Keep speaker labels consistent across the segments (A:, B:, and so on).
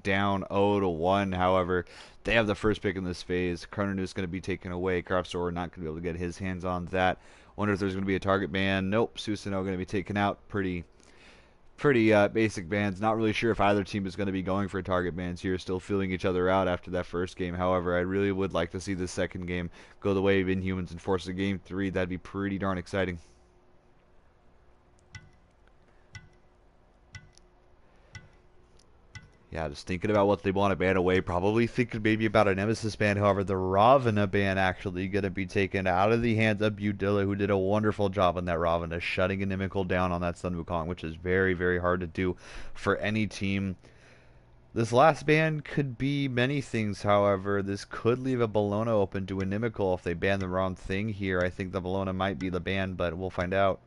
A: down 0-1. However, they have the first pick in this phase. Chrononu's going to be taken away. Craftsor not going to be able to get his hands on that. Wonder if there's going to be a target ban. Nope. Susanoo going to be taken out. Pretty basic bans. Not really sure if either team is going to be going for target bans here. Still feeling each other out after that first game. However, I really would like to see the second game go the way of Inhumans and force a game 3. That'd be pretty darn exciting. Yeah, just thinking about what they want to ban away. Probably thinking maybe about a Nemesis ban. However, the Ravana ban actually going to be taken out of the hands of Budilla, who did a wonderful job on that Ravana, shutting Inimical down on that Sun Wukong, which is very, very hard to do for any team. This last ban could be many things, however. This could leave a Bologna open to Inimical if they ban the wrong thing here. I think the Bologna might be the ban, but we'll find out.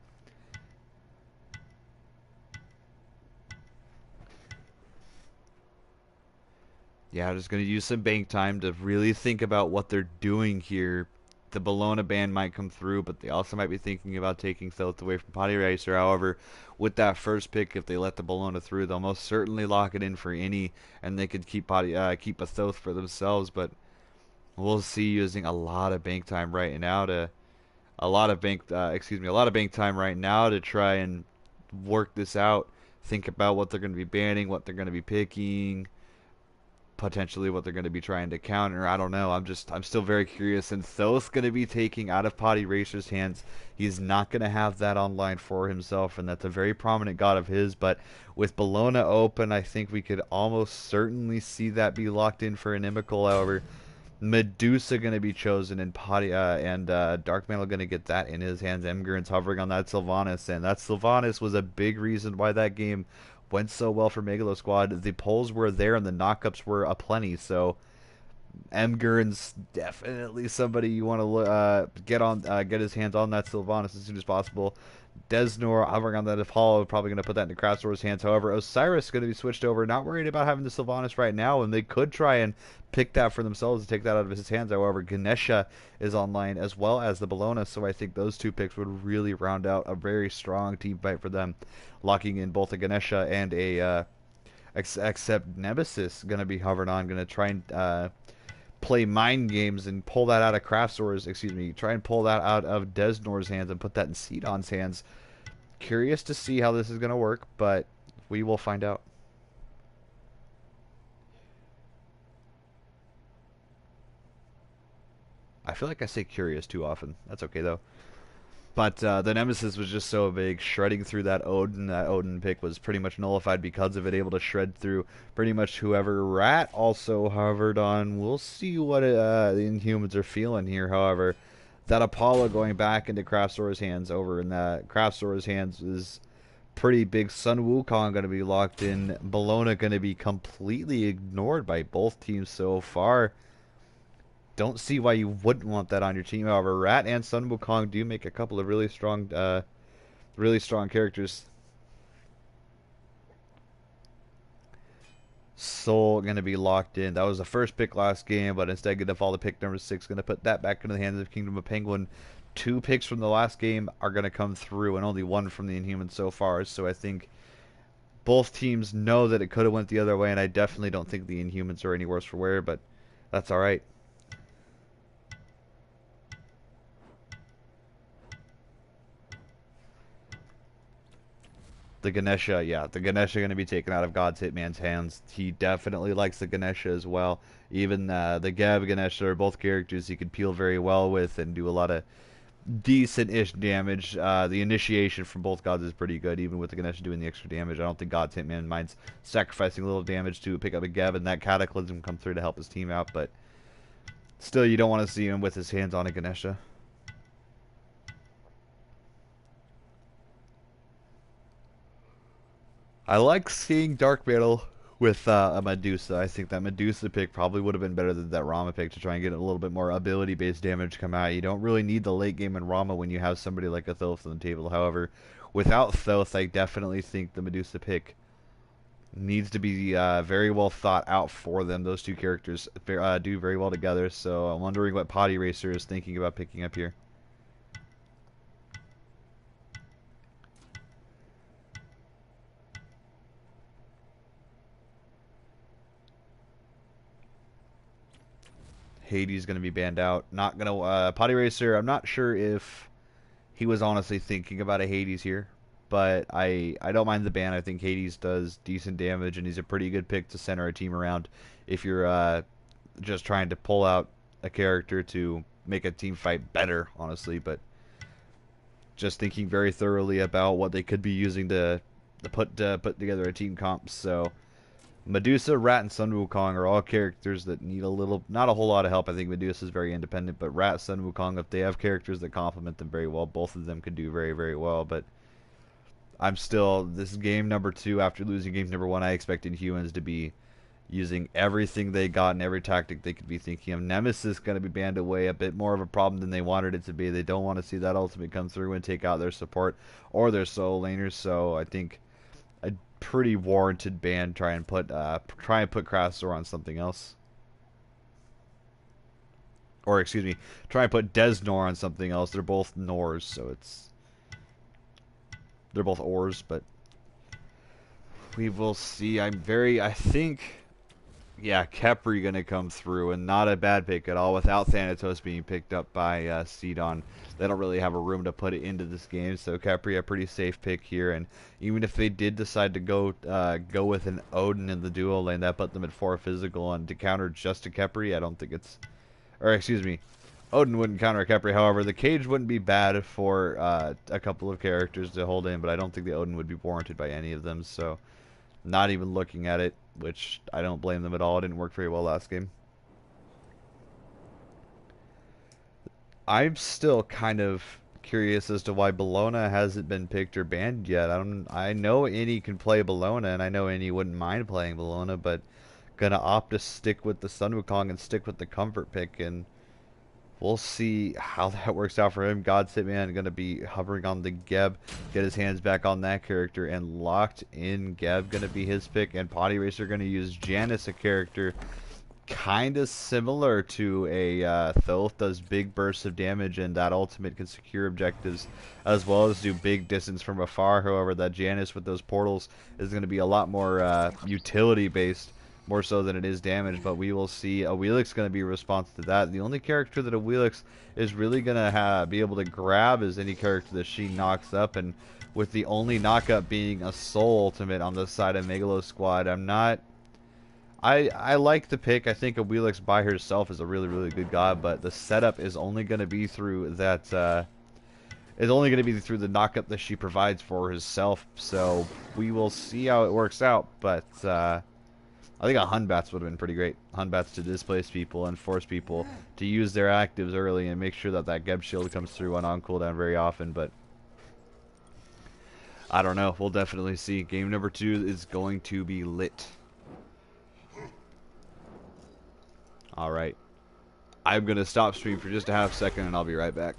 A: Yeah, I'm just going to use some bank time to really think about what they're doing here. The Bologna ban might come through, but they also might be thinking about taking Thoth away from Potty Racer. However, with that first pick, if they let the Bologna through, they'll most certainly lock it in for any, and they could keep a Thoth for themselves. But we'll see using a lot of bank time right now to a lot of bank time right now to try and work this out. Think about what they're going to be banning, what they're going to be picking, potentially what they're going to be trying to counter. I don't know. I'm still very curious. And Thoth's going to be taking out of Potty Racer's hands. He's not going to have that online for himself, and that's a very prominent god of his. But with Bologna open, I think we could almost certainly see that be locked in for Inimical. However, Medusa going to be chosen, and Dark Mantle going to get that in his hands. Emgurn's hovering on that Sylvanas, and that Sylvanas was a big reason why that game went so well for Megalo Squad. The polls were there, and the knockups were aplenty. So Emgurn's definitely somebody you want to get his hands on that Sylvanas as soon as possible. Desnor hovering on that Apollo, probably going to put that into Craftsdor's hands. However, Osiris is going to be switched over. Not worried about having the Sylvanas right now, and they could try and pick that for themselves and take that out of his hands. However, Ganesha is online as well as the Bologna, so I think those two picks would really round out a very strong team fight for them, locking in both a Ganesha and a except Nemesis going to be hovering on, going to try and play mind games and pull that out of try and pull that out of Desnor's hands and put that in Sidon's hands. Curious to see how this is going to work, but we will find out. I feel like I say curious too often. That's okay though. But the Nemesis was just so big, shredding through that Odin. That Odin pick was pretty much nullified because of it, able to shred through pretty much whoever. Rat also hovered on. We'll see what the Inhumans are feeling here, however. That Apollo going back into Craftsora's hands over in that Craftsora's hands is pretty big. Sun Wukong going to be locked in. Bologna going to be completely ignored by both teams so far. Don't see why you wouldn't want that on your team. However, Rat and Sun Wukong do make a couple of really strong characters. Soul going to be locked in. That was the first pick last game, but instead going to fall to pick number 6. Going to put that back into the hands of Kingdom of Penguin. 2 picks from the last game are going to come through, and only 1 from the Inhumans so far. So I think both teams know that it could have went the other way, and I definitely don't think the Inhumans are any worse for wear, but that's all right. The Ganesha, yeah, the Ganesha going to be taken out of God's Hitman's hands. He definitely likes the Ganesha as well. Even the Gab Ganesha are both characters he could peel very well with and do a lot of decent-ish damage. The initiation from both gods is pretty good, even with the Ganesha doing the extra damage. I don't think God's Hitman minds sacrificing a little damage to pick up a Gab, and that Cataclysm come through to help his team out, but still, you don't want to see him with his hands on a Ganesha. I like seeing Dark Mantle with a Medusa. I think that Medusa pick probably would have been better than that Rama pick to try and get a little bit more ability-based damage come out. You don't really need the late game in Rama when you have somebody like a Thoth on the table. However, without Thoth, I definitely think the Medusa pick needs to be very well thought out for them. Those two characters do very well together, so I'm wondering what Potty Racer is thinking about picking up here. Hades going to be banned out. Not going to Potty Racer. I'm not sure if he was honestly thinking about a Hades here, but I don't mind the ban. I think Hades does decent damage, and he's a pretty good pick to center a team around if you're just trying to pull out a character to make a team fight better, honestly. But just thinking very thoroughly about what they could be using to put together a team comp. So Medusa, Rat, and Sun Wukong are all characters that need a little, not a whole lot of help. I think Medusa is very independent, but Rat, Sun Wukong, if they have characters that complement them very well, both of them could do very, very well. But I'm still, this is game number 2 after losing game number 1. I expect Inhumans to be using everything they got and every tactic they could be thinking of. Nemesis going to be banned away, a bit more of a problem than they wanted it to be. They don't want to see that ultimate come through and take out their support or their solo laners. So I think a pretty warranted ban. Try and put Krasor on something else, or excuse me, try and put Desnor on something else. They're both Nors, so they're both ors, but we will see. I think, yeah, Khepri gonna come through, and not a bad pick at all. Without Thanatos being picked up by Sidon, they don't really have a room to put it into this game. So Khepri a pretty safe pick here, and even if they did decide to go with an Odin in the duo lane, that put them at 4 physical, and to counter just a Khepri, I don't think it's, or excuse me, Odin wouldn't counter a Khepri. However, the cage wouldn't be bad for a couple of characters to hold in, but I don't think the Odin would be warranted by any of them. So not even looking at it, which I don't blame them at all. It didn't work very well last game. I'm still kind of curious as to why Bologna hasn't been picked or banned yet. I know any can play Bologna, and I know any wouldn't mind playing Bologna, but gonna opt to stick with the Sun Wukong and stick with the comfort pick, and we'll see how that works out for him. God's Hitman going to be hovering on the Geb, get his hands back on that character, and locked in Geb going to be his pick. And Potty Racer going to use Janice, a character kind of similar to a Thoth, does big bursts of damage, and that ultimate can secure objectives as well as do big distance from afar. However, that Janice with those portals is going to be a lot more utility based, more so than it is damage, but we will see. Awilix going to be responsive to that. The only character that Awilix is really going to be able to grab is any character that she knocks up, and with the only knockup being a soul ultimate on the side of Megalo squad, I'm not... I like the pick. I think Awilix by herself is a really, really good god, but the setup is only going to be through that... is only going to be through the knockup that she provides for herself, so we will see how it works out, but... I think a Hunbats would have been pretty great. Hunbats to displace people and force people to use their actives early and make sure that that Geb shield comes through on cooldown very often, but I don't know. We'll definitely see. Game number 2 is going to be lit. Alright. I'm going to stop stream for just a half second and I'll be right back.